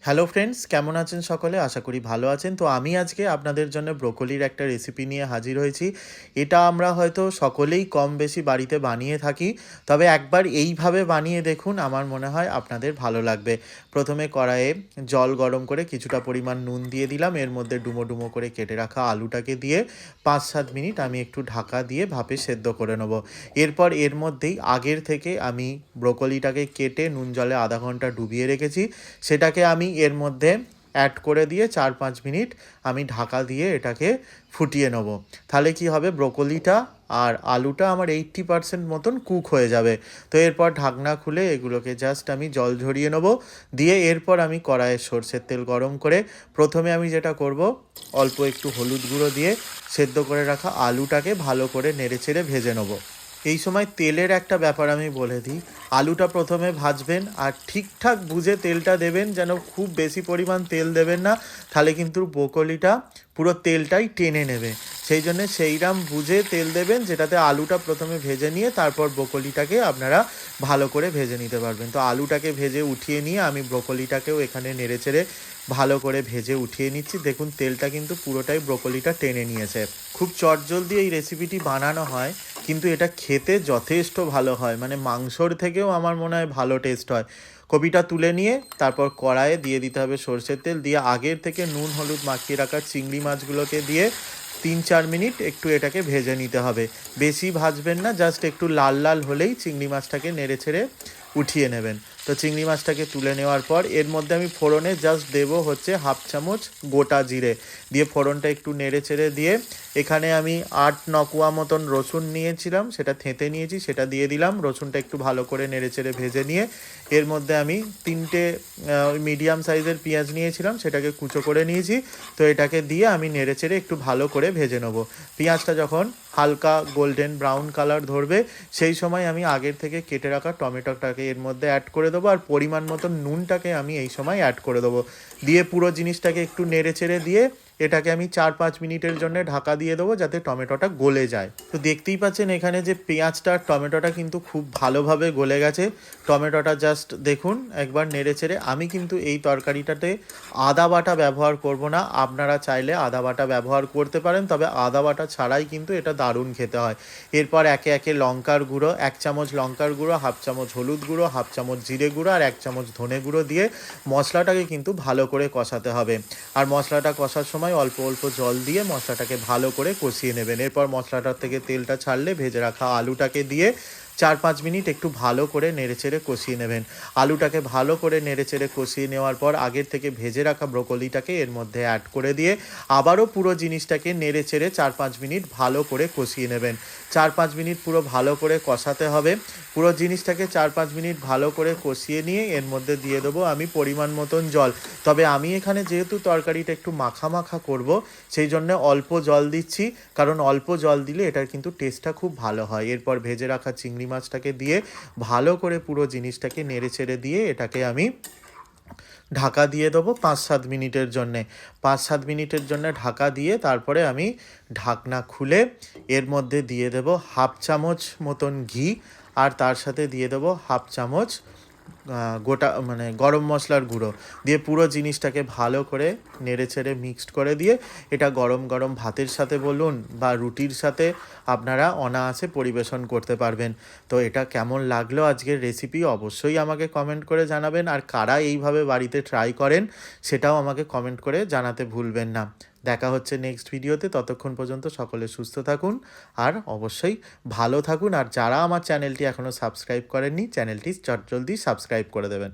Hello friends, কেমন আছেন সকলে? আশা করি ভালো আছেন। তো আমি আজকে আপনাদের জন্য ব্রোকলির একটা রেসিপি নিয়ে হাজির হয়েছি। এটা আমরা হয়তো সকলেই কম বেশি বাড়িতে বানিয়ে থাকি, তবে একবার এইভাবে বানিয়ে দেখুন, আমার মনে হয় আপনাদের ভালো লাগবে। প্রথমে কড়াইয়ে জল গরম করে কিছুটা পরিমাণ নুন দিয়ে দিলাম, এর মধ্যে ডুমো ডুমো করে কেটে রাখা আলুটাকে দিয়ে 5-7 মিনিট আমি একটু ঢাকা দিয়ে ভাপে সেদ্ধ করে নেব। এরপর এর মধ্যেই আগের থেকে আমি ব্রোকলিটাকে কেটে নুন জলে আধা ঘন্টা ডুবিয়ে রেখেছি, সেটাকে আমি এর মধ্যে অ্যাড করে দিয়ে 4-5 মিনিট আমি ঢাকা দিয়ে এটাকে ফুটিয়ে নেব। তাহলে কি হবে, ব্রোকলিটা আর আলুটা আমার 80% মতন কুক হয়ে যাবে। তো এরপর ঢাকনা খুলে এগুলোকে জাস্ট আমি জল ঝরিয়ে নেব, দিয়ে এরপর আমি কড়াইয়ে সরষের তেল গরম করে প্রথমে আমি যেটা করব, অল্প একটু হলুদ গুঁড়ো দিয়ে সেদ্ধ করে রাখা আলুটাকে ভালো করে নেড়েচেড়ে ভেজে নেব। এই সময় তেলের একটা ব্যাপার আমি বলে দিই, আলুটা প্রথমে ভাজবেন আর ঠিকঠাক বুঝে তেলটা দেবেন, যেন খুব বেশি পরিমাণ তেল দেবেন না, তাহলে কিন্তু ব্রোকলিটা পুরো তেলটাই টেনে নেবে। সেই জন্য সেইরাম বুঝে তেল দেবেন, যেটাতে আলুটা প্রথমে ভেজে নিয়ে তারপর ব্রোকলিটাকে আপনারা ভালো করে ভেজে নিতে পারবেন। তো আলুটাকে ভেজে উঠিয়ে নিয়ে আমি ব্রোকলিটাকেও এখানে নেড়েচেড়ে ভালো করে ভেজে উঠিয়ে নিচ্ছি। দেখুন তেলটা কিন্তু পুরোটাই ব্রোকলিটা টেনে নিয়েছে। খুব চটজলদি এই রেসিপিটি বানানো হয়, কিন্তু এটা খেতে যথেষ্ট ভালো হয়, মানে মাংসর থেকেও আমার মনে হয় ভালো টেস্ট হয়। কপিটা তুলে নিয়ে তারপর কড়াইয়ে দিয়ে দিতে হবে সরষের তেল, দিয়ে আগের থেকে নুন হলুদ মাখিয়ে রাখা চিংড়ি মাছগুলোকে দিয়ে 3-4 মিনিট একটু এটাকে ভেজে নিতে হবে। বেশি ভাজবেন না, জাস্ট একটু লাল লাল হলেই চিংড়ি মাছটাকে নেড়ে ছেড়ে উঠিয়ে নেবেন। তো চিংড়ি মাছটাকে তুলে নেওয়ার পর এর মধ্যে আমি ফোড়নে জাস্ট দেবো হচ্ছে 1/2 চামচ গোটা জিরে, দিয়ে ফোড়নটা একটু নেড়ে ছেড়ে দিয়ে এখানে আমি 8-9 কোয়া মতন রসুন নিয়েছিলাম, সেটা থেঁতে নিয়েছি, সেটা দিয়ে দিলাম। রসুনটা একটু ভালো করে নেড়ে চেড়ে ভেজে নিয়ে এর মধ্যে আমি 3টে মিডিয়াম সাইজের পেঁয়াজ নিয়েছিলাম, সেটাকে কুচো করে নিয়েছি। তো এটাকে দিয়ে আমি নেড়ে চেড়ে একটু ভালো করে ভেজে নেবো। পেঁয়াজটা যখন হালকা গোল্ডেন ব্রাউন কালার ধরবে, সেই সময় আমি আগের থেকে কেটে রাখা টমেটোটাকে এর মধ্যে অ্যাড করে দেবো, আর পরিমাণ মতো নুনটাকে আমি এই সময় অ্যাড করে দেবো। দিয়ে পুরো জিনিসটাকে একটু নেড়ে চেড়ে দিয়ে এটাকে আমি 4-5 মিনিটের জন্য ঢাকা দিয়ে দেবো, যাতে টমেটোটা গলে যায়। তো দেখতেই পাচ্ছেন এখানে যে পেঁয়াজটা আর টমেটোটা কিন্তু খুব ভালোভাবে গলে গেছে। টমেটোটা জাস্ট দেখুন একবার নেড়ে চেড়ে, আমি কিন্তু এই তরকারিটাতে আদা বাটা ব্যবহার করব না, আপনারা চাইলে আদা বাটা ব্যবহার করতে পারেন, তবে আদা বাটা ছাড়াই কিন্তু এটা দারুণ খেতে হয়। এরপর একে একে লঙ্কার গুঁড়ো, 1 চামচ লঙ্কার গুঁড়ো, 1/2 চামচ হলুদ গুঁড়ো, 1/2 চামচ জিরে গুঁড়ো আর 1 চামচ ধনে গুঁড়ো দিয়ে মশলাটাকে কিন্তু ভালো করে কষাতে হবে। আর মশলাটা কষার সময় অল্প অল্প জল দিয়ে মশলাটাকে ভালো করে কষিয়ে নেবেন। এরপর মশলাটার থেকে তেলটা ছাড়লে ভেজে রাখা আলুটাকে দিয়ে 4-5 মিনিট একটু ভালো করে নেড়েচেড়ে কষিয়ে নেবেন। আলুটাকে ভালো করে নেড়েচেড়ে কষিয়ে নেওয়ার পর আগের থেকে ভেজে রাখা ব্রোকলিটাকে এর মধ্যে অ্যাড করে দিয়ে আবারও পুরো জিনিসটাকে নেড়েচেড়ে 4-5 মিনিট ভালো করে কষিয়ে নেবেন। 4-5 মিনিট পুরো ভালো করে কষাতে হবে। পুরো জিনিসটাকে 4-5 মিনিট ভালো করে কষিয়ে নিয়ে এর মধ্যে দিয়ে দেবো আমি পরিমাণ মতন জল। তবে আমি এখানে যেহেতু তরকারিটা একটু মাখা মাখা করব, সেই জন্য অল্প জল দিচ্ছি, কারণ অল্প জল দিলে এটার কিন্তু টেস্টটা খুব ভালো হয়। এরপর ভেজে রাখা চিংড়ি মাছটাকে দিয়ে ভালো করে পুরো জিনিসটাকে নেড়ে ছেড়ে দিয়ে এটাকে আমি ঢাকা দিয়ে দেবো 5-7 মিনিটের জন্যে। 5-7 মিনিটের জন্য ঢাকা দিয়ে তারপরে আমি ঢাকনা খুলে এর মধ্যে দিয়ে দেবো 1/2 চামচ মতন ঘি, আর তার সাথে দিয়ে দেবো 1/2 চামচ গোটা মানে গরম মশলার গুঁড়ো, দিয়ে পুরো জিনিসটাকে ভালো করে নেড়ে ছেড়ে মিক্সড করে দিয়ে এটা গরম গরম ভাতের সাথে বলুন বা রুটির সাথে আপনারা অনায়াসে পরিবেশন করতে পারবেন। তো এটা কেমন লাগলো আজকের রেসিপি অবশ্যই আমাকে কমেন্ট করে জানাবেন, আর কারা এইভাবে বাড়িতে ট্রাই করেন সেটাও আমাকে কমেন্ট করে জানাতে ভুলবেন না। দেখা হচ্ছে নেক্সট ভিডিওতে, ততক্ষণ পর্যন্ত সকলে সুস্থ থাকুন আর অবশ্যই ভালো থাকুন। আর যারা আমার চ্যানেলটি এখনও সাবস্ক্রাইব করেননি, চ্যানেলটি চটজলদি সাবস্ক্রাইব করে দেবেন।